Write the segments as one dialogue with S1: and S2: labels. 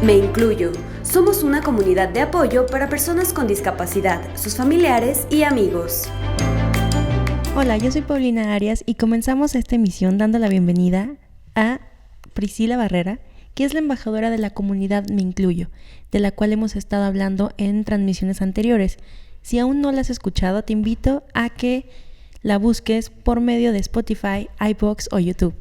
S1: Me incluyo. Somos una comunidad de apoyo para personas con discapacidad, sus familiares y amigos.
S2: Hola, yo soy Paulina Arias y comenzamos esta emisión dando la bienvenida a Priscila Barrera, que es la embajadora de la comunidad Me Incluyo, de la cual hemos estado hablando en transmisiones anteriores. Si aún no la has escuchado, te invito a que la busques por medio de Spotify, iVoox o YouTube.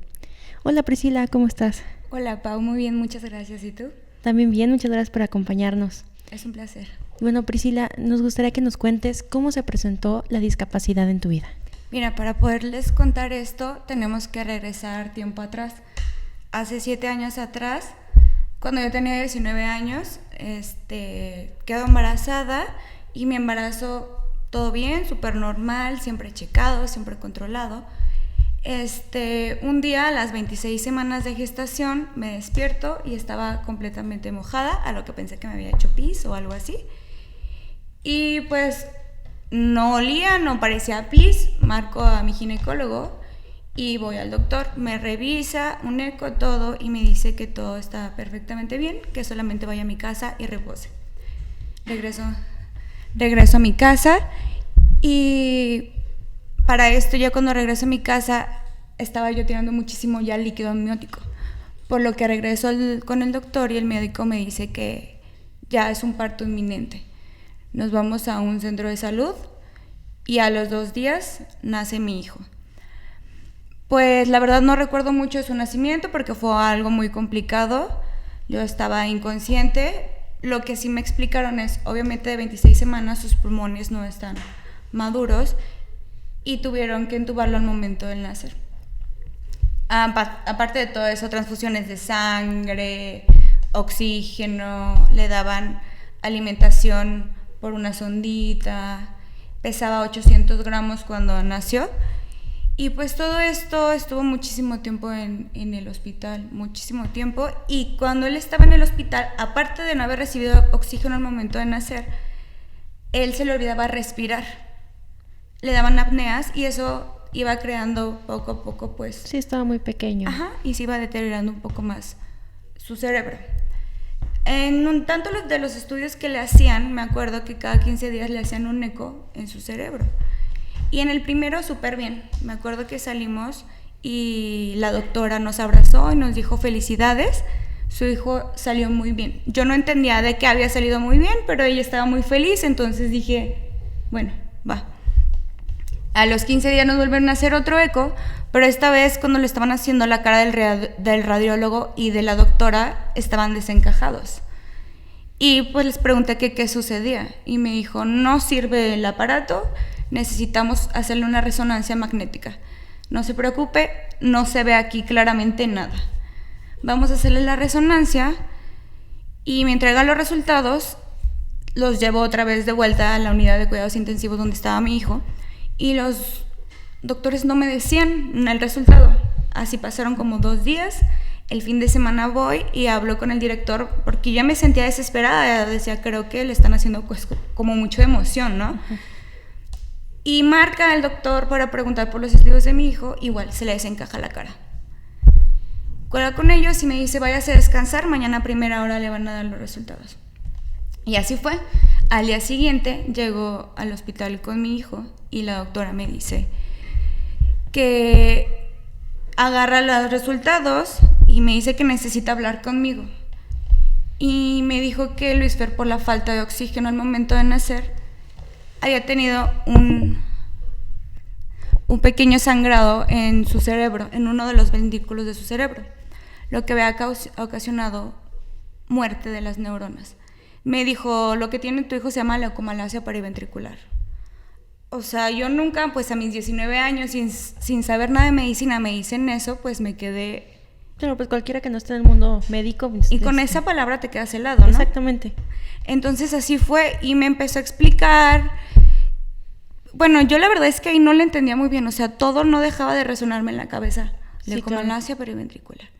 S2: Hola Priscila, ¿cómo estás?
S3: Hola Pau, muy bien, muchas gracias. ¿Y tú?
S2: También bien, muchas gracias por acompañarnos.
S3: Es un placer.
S2: Bueno, Priscila, nos gustaría que nos cuentes cómo se presentó la discapacidad en tu vida.
S3: Mira, para poderles contar esto, tenemos que regresar tiempo atrás. Hace 7 años atrás, cuando yo tenía 19 años, quedo embarazada y mi embarazo todo bien, súper normal, siempre checado, siempre controlado. Un día, a las 26 semanas de gestación, me despierto y estaba completamente mojada, a lo que pensé que me había hecho pis o algo así. Y pues no olía, no parecía pis, marco a mi ginecólogo y voy al doctor. Me revisa, un eco, todo, y me dice que todo está perfectamente bien, que solamente vaya a mi casa y repose. Regreso a mi casa y para esto, ya cuando regreso a mi casa, estaba yo tirando muchísimo ya líquido amniótico, por lo que regreso con el doctor y el médico me dice que ya es un parto inminente. Nos vamos a un centro de salud y a los 2 días nace mi hijo. Pues la verdad no recuerdo mucho su nacimiento porque fue algo muy complicado. Yo estaba inconsciente. Lo que sí me explicaron es, obviamente de 26 semanas sus pulmones no están maduros y tuvieron que entubarlo al momento del nacer. Aparte de todo eso, transfusiones de sangre, oxígeno, le daban alimentación por una sondita, pesaba 800 gramos cuando nació. Y pues todo esto estuvo muchísimo tiempo en el hospital, muchísimo tiempo. Y cuando él estaba en el hospital, aparte de no haber recibido oxígeno al momento de nacer, él se le olvidaba respirar. Le daban apneas y eso iba creando poco a poco, pues...
S2: Sí, estaba muy pequeño.
S3: Ajá, y se iba deteriorando un poco más su cerebro. Tanto de los estudios que le hacían, me acuerdo que cada 15 días le hacían un eco en su cerebro. Y en el primero súper bien. Me acuerdo que salimos y la doctora nos abrazó y nos dijo felicidades. Su hijo salió muy bien. Yo no entendía de qué había salido muy bien, pero ella estaba muy feliz, entonces dije, bueno, va. A los 15 días nos vuelven a hacer otro eco, pero esta vez cuando le estaban haciendo la cara del radiólogo y de la doctora estaban desencajados. Y pues les pregunté qué sucedía y me dijo, no sirve el aparato, necesitamos hacerle una resonancia magnética. No se preocupe, no se ve aquí claramente nada. Vamos a hacerle la resonancia y me entregan los resultados, los llevo otra vez de vuelta a la unidad de cuidados intensivos donde estaba mi hijo. Y los doctores no me decían el resultado. Así pasaron como 2 días. El fin de semana voy y hablo con el director porque ya me sentía desesperada. Decía, creo que le están haciendo pues, como mucho emoción, ¿no? Uh-huh. Y marca el doctor para preguntar por los estudios de mi hijo. Igual, se le desencaja la cara. Cuelga con ellos y me dice, váyase a descansar. Mañana a primera hora le van a dar los resultados. Y así fue. Al día siguiente llego al hospital con mi hijo y la doctora me dice que agarra los resultados y me dice que necesita hablar conmigo. Y me dijo que Luis Fer, por la falta de oxígeno al momento de nacer, había tenido un pequeño sangrado en su cerebro, en uno de los ventrículos de su cerebro, lo que había ocasionado muerte de las neuronas. Me dijo, lo que tiene tu hijo se llama leucomalacia periventricular. O sea, yo nunca, pues a mis 19 años, sin saber nada de medicina, me dicen eso, pues me quedé...
S2: Claro, pues cualquiera que no esté en el mundo médico... Pues,
S3: y con esa palabra te quedas helado, ¿no?
S2: Exactamente.
S3: Entonces así fue y me empezó a explicar... Bueno, yo la verdad es que ahí no le entendía muy bien, o sea, todo no dejaba de resonarme en la cabeza.
S2: Sí,
S3: leucomalacia periventricular.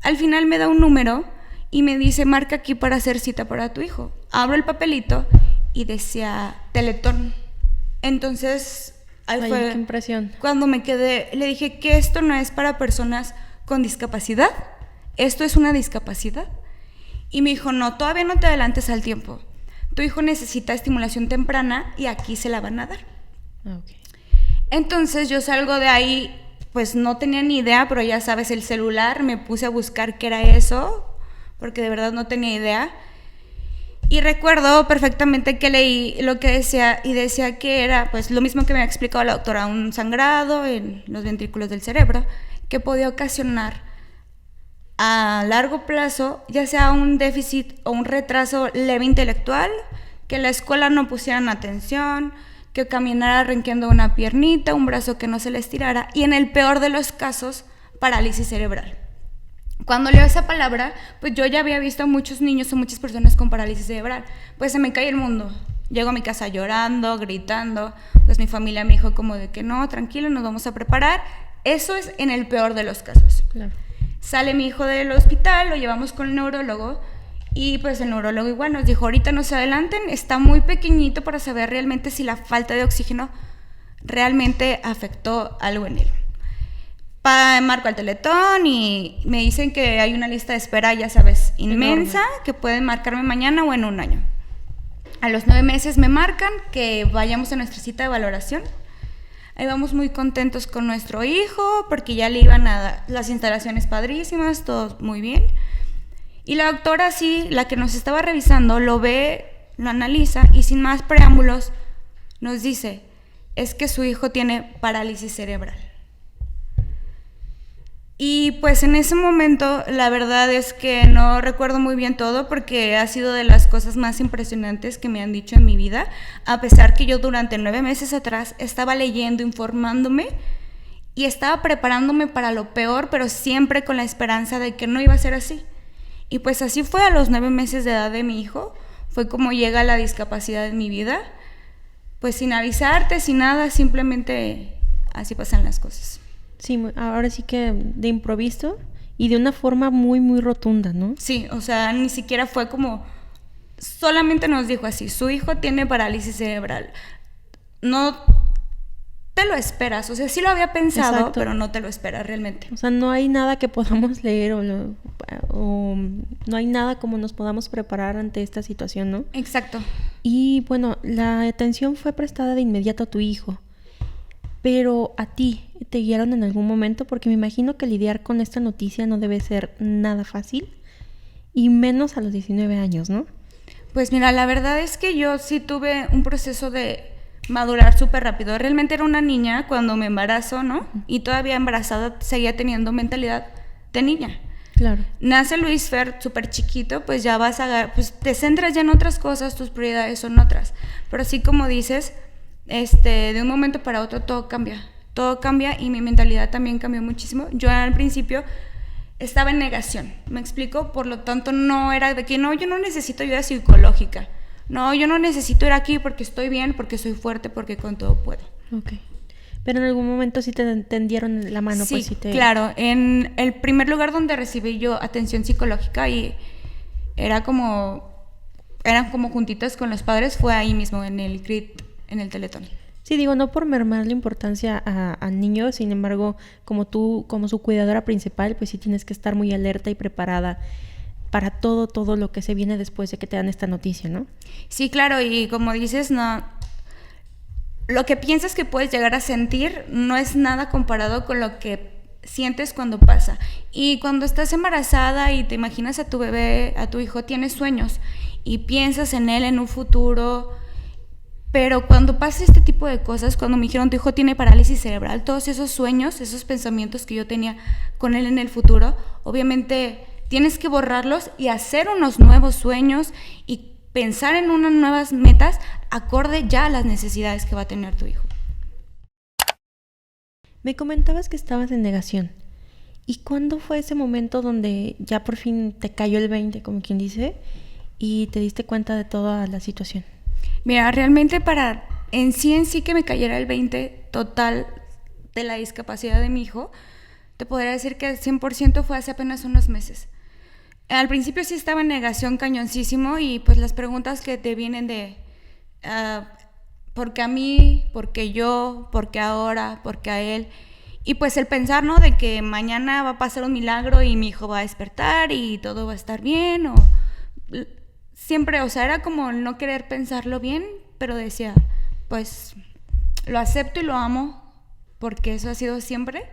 S3: Al final me da un número... y me dice, marca aquí para hacer cita para tu hijo. Abro el papelito y decía Teletón. Entonces, ahí
S2: Ay,
S3: fue
S2: qué impresión.
S3: cuando me quedé, le dije que esto no es para personas con discapacidad, esto es una discapacidad. Y me dijo, no, todavía no te adelantes al tiempo. Tu hijo necesita estimulación temprana y aquí se la van a dar.
S2: Okay.
S3: Entonces yo salgo de ahí, pues no tenía ni idea, pero ya sabes, el celular, me puse a buscar qué era eso, porque de verdad no tenía idea. Y recuerdo perfectamente que leí lo que decía, y decía que era pues lo mismo que me ha explicado la doctora, un sangrado en los ventrículos del cerebro, que podía ocasionar a largo plazo, ya sea un déficit o un retraso leve intelectual, que la escuela no pusieran atención, que caminara renqueando una piernita, un brazo que no se le estirara, y en el peor de los casos, parálisis cerebral. Cuando leo esa palabra, pues yo ya había visto a muchos niños o muchas personas con parálisis cerebral, pues se me cae el mundo. Llego a mi casa llorando, gritando, pues mi familia me dijo como de que no, tranquilo, nos vamos a preparar. Eso es en el peor de los casos.
S2: Claro.
S3: Sale mi hijo del hospital, lo llevamos con el neurólogo y pues el neurólogo igual nos dijo, ahorita no se adelanten, está muy pequeñito para saber realmente si la falta de oxígeno realmente afectó algo en él. Marco al Teletón y me dicen que hay una lista de espera, ya sabes, inmensa, enorme, que pueden marcarme mañana o en un año. A los 9 meses me marcan que vayamos a nuestra cita de valoración. Ahí vamos muy contentos con nuestro hijo porque ya le iban a dar las instalaciones padrísimas, todo muy bien. Y la doctora, sí, la que nos estaba revisando, lo ve, lo analiza y sin más preámbulos nos dice, es que su hijo tiene parálisis cerebral. Y pues en ese momento la verdad es que no recuerdo muy bien todo porque ha sido de las cosas más impresionantes que me han dicho en mi vida, a pesar que yo durante 9 meses atrás estaba leyendo, informándome y estaba preparándome para lo peor, pero siempre con la esperanza de que no iba a ser así. Y pues así fue. A los 9 meses de edad de mi hijo, fue como llega la discapacidad en mi vida, pues sin avisarte, sin nada, simplemente así pasan las cosas.
S2: Sí, ahora sí que de improviso y de una forma muy, muy rotunda, ¿no?
S3: Sí, o sea, ni siquiera fue como, solamente nos dijo así, su hijo tiene parálisis cerebral. No te lo esperas, o sea, sí lo había pensado, exacto, pero no te lo esperas realmente.
S2: O sea, no hay nada que podamos leer o no hay nada como nos podamos preparar ante esta situación, ¿no?
S3: Exacto.
S2: Y bueno, la atención fue prestada de inmediato a tu hijo. Pero a ti, ¿te guiaron en algún momento? Porque me imagino que lidiar con esta noticia no debe ser nada fácil, y menos a los 19 años, ¿no?
S3: Pues mira, la verdad es que yo sí tuve un proceso de madurar súper rápido. Realmente era una niña cuando me embarazo, ¿no? Y todavía embarazada seguía teniendo mentalidad de niña.
S2: Claro.
S3: Nace Luis Fer súper chiquito, pues ya pues te centras ya en otras cosas, tus prioridades son otras. Pero así como dices, de un momento para otro todo cambia y mi mentalidad también cambió muchísimo. Yo al principio estaba en negación, ¿me explico? Por lo tanto no era de que no, yo no necesito ayuda psicológica, no, yo no necesito ir aquí porque estoy bien, porque soy fuerte, porque con todo puedo.
S2: Okay. Pero en algún momento sí te tendieron la mano.
S3: Sí,
S2: pues sí
S3: claro, en el primer lugar donde recibí yo atención psicológica y eran como juntitas con los padres, fue ahí mismo en el CRIT, en el Teletón.
S2: Sí, digo, no por mermar la importancia al niño, sin embargo, como tú, como su cuidadora principal, pues sí tienes que estar muy alerta y preparada para todo lo que se viene después de que te dan esta noticia, ¿no?
S3: Sí, claro, y como dices, no, lo que piensas que puedes llegar a sentir no es nada comparado con lo que sientes cuando pasa. Y cuando estás embarazada y te imaginas a tu bebé, a tu hijo, tienes sueños y piensas en él en un futuro. Pero cuando pasa este tipo de cosas, cuando me dijeron tu hijo tiene parálisis cerebral, todos esos sueños, esos pensamientos que yo tenía con él en el futuro, obviamente tienes que borrarlos y hacer unos nuevos sueños y pensar en unas nuevas metas acorde ya a las necesidades que va a tener tu hijo.
S2: Me comentabas que estabas en negación. ¿Y cuándo fue ese momento donde ya por fin te cayó el 20, como quien dice, y te diste cuenta de toda la situación?
S3: Mira, realmente para en sí que me cayera el 20 total de la discapacidad de mi hijo, te podría decir que el 100% fue hace apenas unos meses. Al principio sí estaba en negación cañoncísimo y pues las preguntas que te vienen de ¿por qué a mí? ¿Por qué yo? ¿Por qué ahora? ¿Por qué a él? Y pues el pensar, ¿no? De que mañana va a pasar un milagro y mi hijo va a despertar y todo va a estar bien, o siempre, o sea, era como no querer pensarlo bien, pero decía, pues lo acepto y lo amo porque eso ha sido siempre.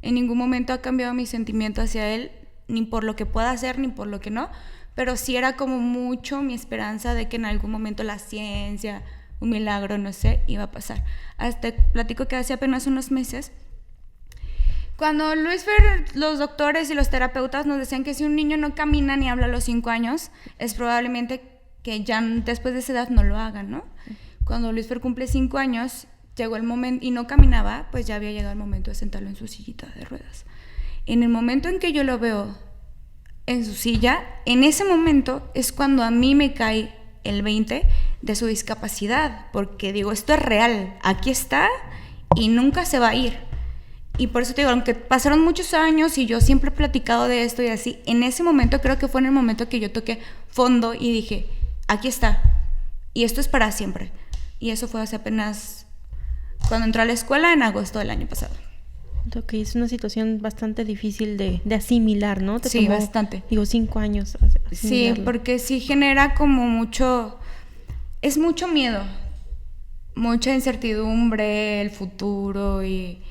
S3: En ningún momento ha cambiado mi sentimiento hacia él, ni por lo que pueda hacer, ni por lo que no, pero sí era como mucho mi esperanza de que en algún momento la ciencia, un milagro, no sé, iba a pasar. Hasta platico que hace apenas unos meses, cuando Luis Fer, los doctores y los terapeutas nos decían que si un niño no camina ni habla a los 5 años, es probablemente que ya después de esa edad no lo hagan, ¿no? Cuando Luis Fer cumple 5 años, llegó el momento, y no caminaba, pues ya había llegado el momento de sentarlo en su sillita de ruedas. En el momento en que yo lo veo en su silla, en ese momento es cuando a mí me cae el 20 de su discapacidad, porque digo, esto es real, aquí está y nunca se va a ir. Y por eso te digo, aunque pasaron muchos años y yo siempre he platicado de esto y así, en ese momento creo que fue en el momento que yo toqué fondo y dije, aquí está, y esto es para siempre. Y eso fue hace apenas cuando entré a la escuela en agosto del año pasado.
S2: Ok, es una situación bastante difícil de asimilar, ¿no? Te
S3: Sí,
S2: tomó,
S3: bastante.
S2: Digo, 5 años.
S3: Sí, porque sí genera como mucho, es mucho miedo, mucha incertidumbre, el futuro y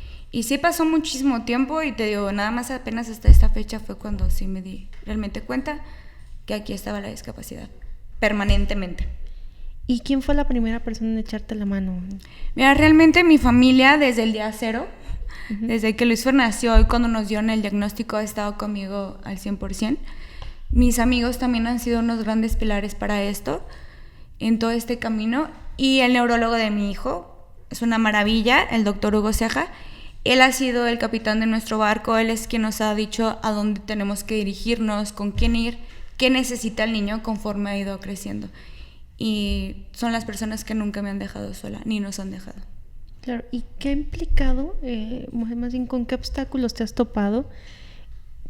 S3: sí pasó muchísimo tiempo y te digo, nada más apenas hasta esta fecha fue cuando sí me di realmente cuenta que aquí estaba la discapacidad, permanentemente.
S2: ¿Y quién fue la primera persona en echarte la mano?
S3: Mira, realmente mi familia desde el día cero, desde que Luis Fer nació y cuando nos dieron el diagnóstico ha estado conmigo al 100%. Mis amigos también han sido unos grandes pilares para esto, en todo este camino. Y el neurólogo de mi hijo es una maravilla, el doctor Hugo Ceja. Él ha sido el capitán de nuestro barco, él es quien nos ha dicho a dónde tenemos que dirigirnos, con quién ir, qué necesita el niño conforme ha ido creciendo. Y son las personas que nunca me han dejado sola, ni nos han dejado.
S2: Claro, ¿y qué ha implicado, más bien con qué obstáculos te has topado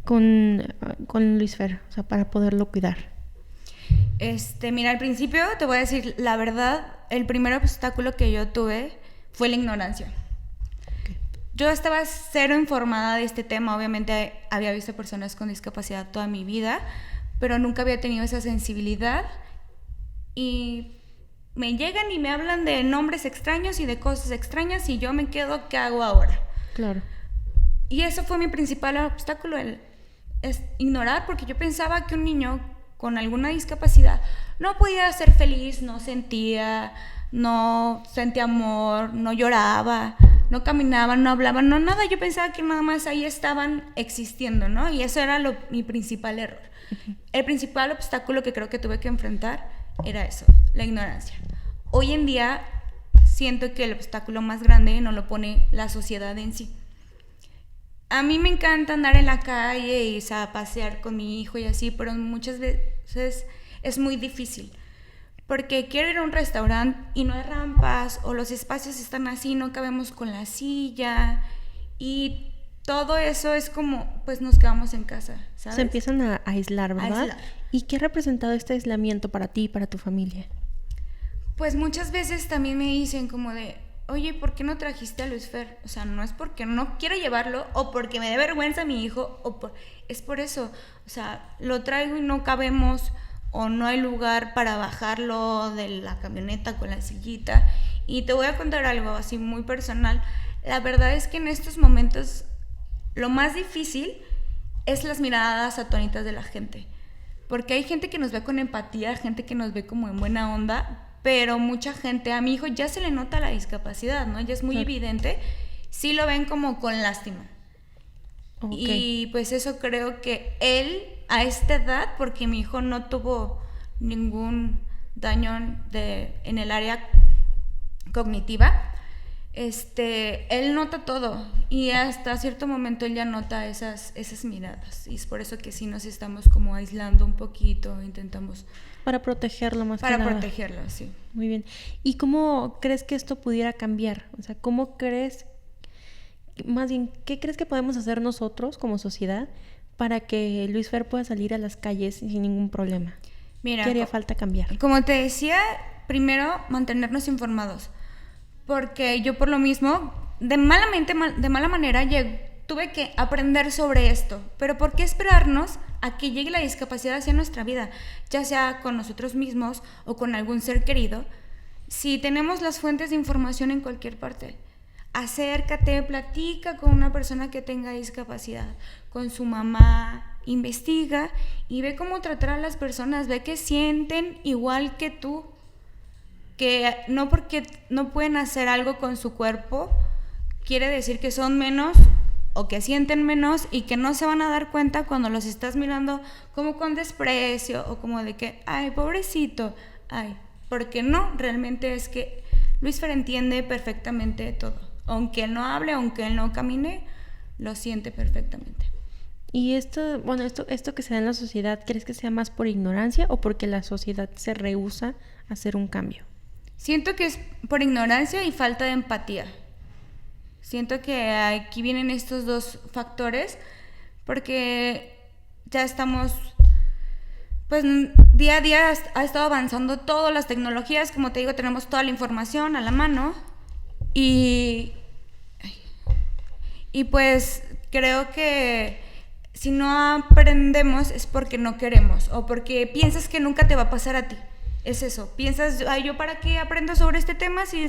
S2: con Luis Fer, o sea, para poderlo cuidar?
S3: Mira, al principio te voy a decir la verdad, el primer obstáculo que yo tuve fue la ignorancia. Okay. Yo estaba cero informada de este tema, obviamente había visto personas con discapacidad toda mi vida, pero nunca había tenido esa sensibilidad y me llegan y me hablan de nombres extraños y de cosas extrañas y yo me quedo, ¿qué hago ahora?
S2: Claro.
S3: Y eso fue mi principal obstáculo, es ignorar, porque yo pensaba que un niño con alguna discapacidad no podía ser feliz, no sentía amor, no lloraba, no caminaba, no hablaba, no nada. Yo pensaba que nada más ahí estaban existiendo, ¿no? Y eso era mi principal error. Uh-huh. El principal obstáculo que creo que tuve que enfrentar era eso, la ignorancia. Hoy en día siento que el obstáculo más grande no lo pone la sociedad en sí. A mí me encanta andar en la calle y pasear con mi hijo y así, pero muchas veces es muy difícil. Porque quiero ir a un restaurante y no hay rampas, o los espacios están así, no cabemos con la silla. Y todo eso es como, pues nos quedamos en casa, ¿sabes?
S2: Se empiezan a aislar, ¿verdad? ¿Y qué ha representado este aislamiento para ti y para tu familia?
S3: Pues muchas veces también me dicen como de, oye, ¿por qué no trajiste a Luis Fer? O sea, no es porque no quiero llevarlo o porque me dé vergüenza mi hijo, es por eso. O sea, lo traigo y no cabemos o no hay lugar para bajarlo de la camioneta con la sillita. Y te voy a contar algo así muy personal. La verdad es que en estos momentos lo más difícil es las miradas atónitas de la gente. Porque hay gente que nos ve con empatía, gente que nos ve como en buena onda, pero mucha gente, a mi hijo ya se le nota la discapacidad, ¿no? Ya es muy evidente, sí lo ven como con lástima. Okay. Y pues eso creo que él, a esta edad, porque mi hijo no tuvo ningún daño en el área cognitiva, él nota todo y hasta cierto momento él ya nota esas miradas y es por eso que sí nos estamos como aislando un poquito, intentamos
S2: para protegerlo más que nada.
S3: Para protegerlo, sí.
S2: Muy bien. ¿Y cómo crees que esto pudiera cambiar? O sea, ¿cómo crees, más bien, qué crees que podemos hacer nosotros como sociedad para que Luis Fer pueda salir a las calles sin ningún problema? Mira, ¿qué haría falta cambiar?
S3: Como te decía, primero mantenernos informados. Porque yo por lo mismo, de mala manera, tuve que aprender sobre esto. Pero ¿por qué esperarnos a que llegue la discapacidad hacia nuestra vida, ya sea con nosotros mismos o con algún ser querido, si tenemos las fuentes de información en cualquier parte. Acércate, platica con una persona que tenga discapacidad, con su mamá, investiga y ve cómo tratar a las personas, ve que sienten igual que tú, que no porque no pueden hacer algo con su cuerpo, quiere decir que son menos o que sienten menos y que no se van a dar cuenta cuando los estás mirando como con desprecio o como de que, ay, pobrecito, ay, porque no, realmente es que Luis Fer entiende perfectamente todo. Aunque él no hable, aunque él no camine, lo siente perfectamente.
S2: Y esto que se da en la sociedad, ¿crees que sea más por ignorancia o porque la sociedad se rehúsa a hacer un cambio?
S3: Siento que es por ignorancia y falta de empatía. Siento que aquí vienen estos dos factores porque ya estamos, pues día a día ha estado avanzando todas las tecnologías, como te digo, tenemos toda la información a la mano y pues creo que si no aprendemos es porque no queremos o porque piensas que nunca te va a pasar a ti. Es eso, piensas, ay, ¿yo para qué aprendo sobre este tema si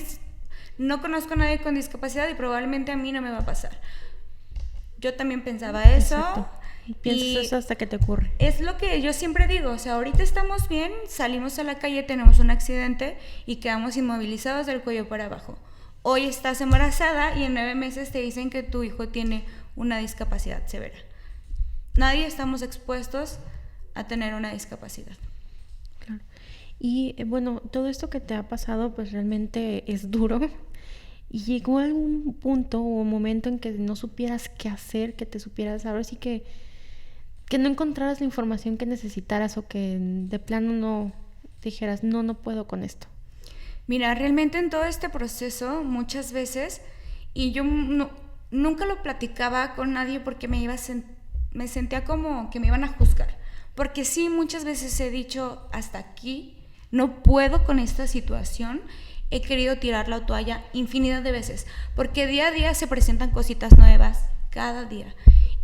S3: no conozco a nadie con discapacidad y probablemente a mí no me va a pasar? Yo también pensaba eso.
S2: Exacto. Y piensas eso hasta que te ocurre.
S3: Es lo que yo siempre digo, o sea, ahorita estamos bien, salimos a la calle, tenemos un accidente y quedamos inmovilizados del cuello para abajo. Hoy estás embarazada y en 9 meses te dicen que tu hijo tiene una discapacidad severa. Nadie estamos expuestos a tener una discapacidad.
S2: Claro. Y bueno, todo esto que te ha pasado pues realmente es duro. ¿Y llegó algún punto o momento en que no supieras qué hacer, que te supieras, ahora sí que no encontraras la información que necesitaras o que de plano no dijeras, no puedo con esto?
S3: Mira, realmente en todo este proceso muchas veces, y yo nunca lo platicaba con nadie porque me sentía como que me iban a juzgar, porque sí, muchas veces he dicho hasta aquí, no puedo con esta situación, he querido tirar la toalla infinidad de veces, porque día a día se presentan cositas nuevas, cada día,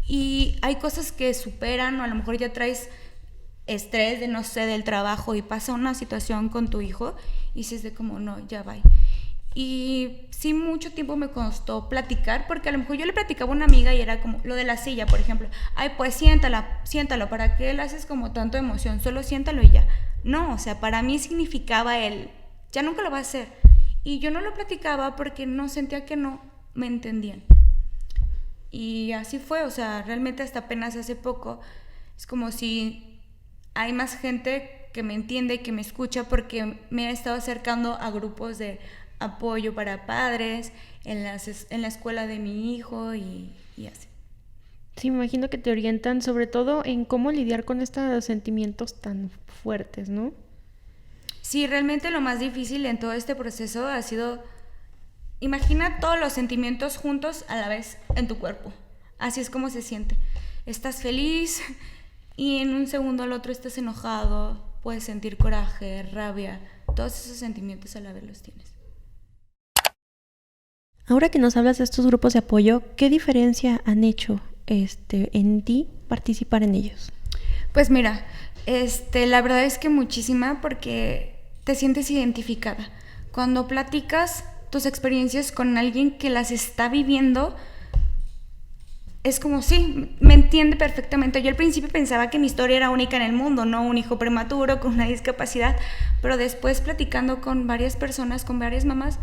S3: y hay cosas que superan, o a lo mejor ya traes estrés de, no sé, del trabajo y pasa una situación con tu hijo y dices de como, no, ya va. Y sí, mucho tiempo me costó platicar, porque a lo mejor yo le platicaba a una amiga y era como lo de la silla, por ejemplo. Ay, pues siéntalo, ¿para qué le haces como tanto emoción? Solo siéntalo y ya. No, o sea, para mí significaba ya nunca lo va a hacer. Y yo no lo platicaba porque no sentía que no me entendían. Y así fue, o sea, realmente hasta apenas hace poco es como si hay más gente que me entiende y que me escucha, porque me he estado acercando a grupos de apoyo para padres en la escuela de mi hijo y así.
S2: Sí, me imagino que te orientan sobre todo en cómo lidiar con estos sentimientos tan fuertes, ¿no?
S3: Sí, realmente lo más difícil en todo este proceso ha sido, imagina todos los sentimientos juntos a la vez en tu cuerpo. Así es como se siente. Estás feliz y en un segundo al otro estás enojado, puedes sentir coraje, rabia, todos esos sentimientos a la vez los tienes.
S2: Ahora que nos hablas de estos grupos de apoyo, ¿qué diferencia han hecho en ti participar en ellos?
S3: Pues mira, la verdad es que muchísima, porque te sientes identificada. Cuando platicas tus experiencias con alguien que las está viviendo, es como, sí, me entiende perfectamente. Yo al principio pensaba que mi historia era única en el mundo, no un hijo prematuro con una discapacidad, pero después platicando con varias personas, con varias mamás,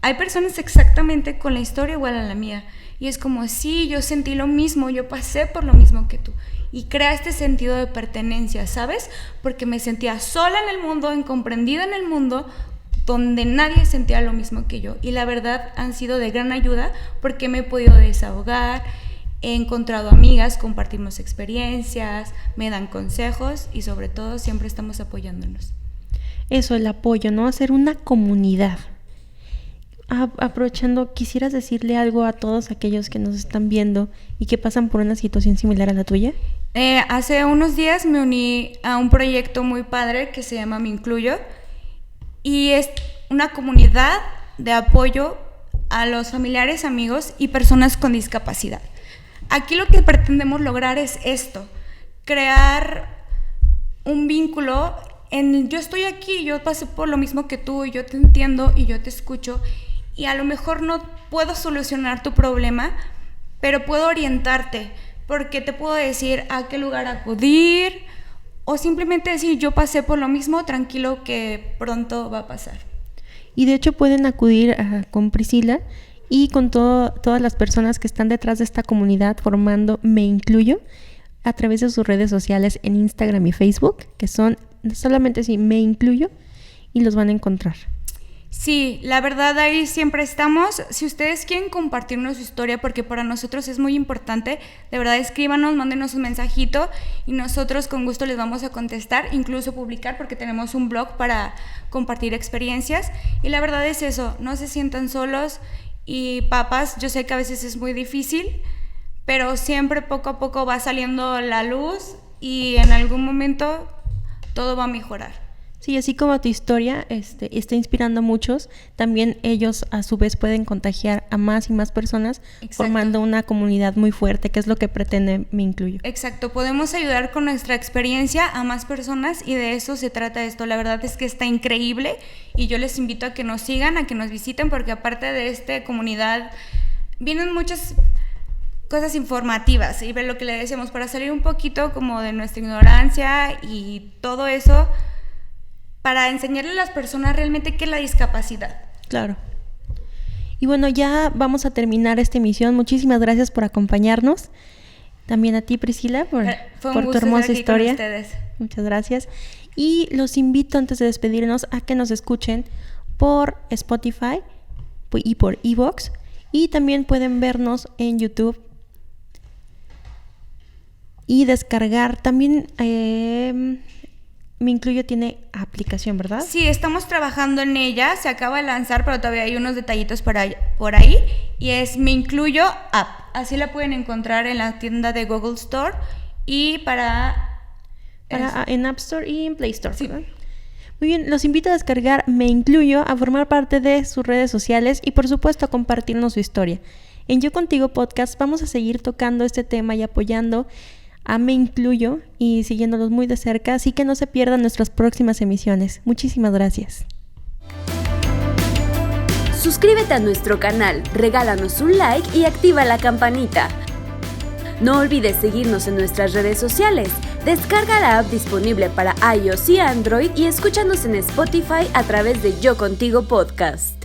S3: hay personas exactamente con la historia igual a la mía. Y es como, sí, yo sentí lo mismo, yo pasé por lo mismo que tú. Y crea este sentido de pertenencia, ¿sabes? Porque me sentía sola en el mundo, incomprendida en el mundo, donde nadie sentía lo mismo que yo. Y la verdad han sido de gran ayuda porque me he podido desahogar, he encontrado amigas, compartimos experiencias, me dan consejos y sobre todo siempre estamos apoyándonos.
S2: Eso, el apoyo, ¿no? Hacer una comunidad. Aprovechando, ¿quisieras decirle algo a todos aquellos que nos están viendo y que pasan por una situación similar a la tuya?
S3: Hace unos días me uní a un proyecto muy padre que se llama Me Incluyo, y es una comunidad de apoyo a los familiares, amigos y personas con discapacidad. Aquí lo que pretendemos lograr es esto, crear un vínculo en yo estoy aquí, yo pasé por lo mismo que tú, y yo te entiendo y yo te escucho, y a lo mejor no puedo solucionar tu problema, pero puedo orientarte, porque te puedo decir a qué lugar acudir, o simplemente decir yo pasé por lo mismo, tranquilo que pronto va a pasar.
S2: Y de hecho pueden acudir con Priscila y con todas las personas que están detrás de esta comunidad formando Me Incluyo a través de sus redes sociales en Instagram y Facebook, que son solamente así, Me Incluyo, y los van a encontrar.
S3: Sí, la verdad ahí siempre estamos. Si ustedes quieren compartirnos su historia, porque para nosotros es muy importante, de verdad escríbanos, mándenos un mensajito y nosotros con gusto les vamos a contestar, incluso publicar, porque tenemos un blog para compartir experiencias. Y la verdad es eso, no se sientan solos. Y papás, yo sé que a veces es muy difícil, pero siempre poco a poco va saliendo la luz y en algún momento todo va a mejorar.
S2: Sí, así como tu historia está inspirando a muchos, también ellos a su vez pueden contagiar a más y más personas. Exacto. Formando una comunidad muy fuerte, que es lo que pretende Me Incluyo.
S3: Exacto, podemos ayudar con nuestra experiencia a más personas y de eso se trata esto. La verdad es que está increíble y yo les invito a que nos sigan, a que nos visiten, porque aparte de esta comunidad vienen muchas cosas informativas y ver lo que le decíamos para salir un poquito como de nuestra ignorancia y todo eso, para enseñarle a las personas realmente qué es la discapacidad.
S2: Claro. Y bueno, ya vamos a terminar esta emisión. Muchísimas gracias por acompañarnos. También a ti, Priscila, por tu hermosa historia.
S3: Con ustedes.
S2: Muchas gracias. Y los invito, antes de despedirnos, a que nos escuchen por Spotify y por iVoox. Y también pueden vernos en YouTube y descargar. También Me Incluyo tiene aplicación, ¿verdad?
S3: Sí, estamos trabajando en ella, se acaba de lanzar, pero todavía hay unos detallitos por ahí, y es Me Incluyo App. Así la pueden encontrar en la tienda de Google Store y
S2: en App Store y en Play Store,
S3: sí.
S2: ¿verdad? Muy bien, los invito a descargar Me Incluyo, a formar parte de sus redes sociales y por supuesto a compartirnos su historia. En Yo Contigo Podcast vamos a seguir tocando este tema y apoyando a Me Incluyo y siguiéndolos muy de cerca, así que no se pierdan nuestras próximas emisiones. Muchísimas gracias.
S1: Suscríbete a nuestro canal, regálanos un like y activa la campanita. No olvides seguirnos en nuestras redes sociales. Descarga la app disponible para iOS y Android y escúchanos en Spotify a través de Yo Contigo Podcast.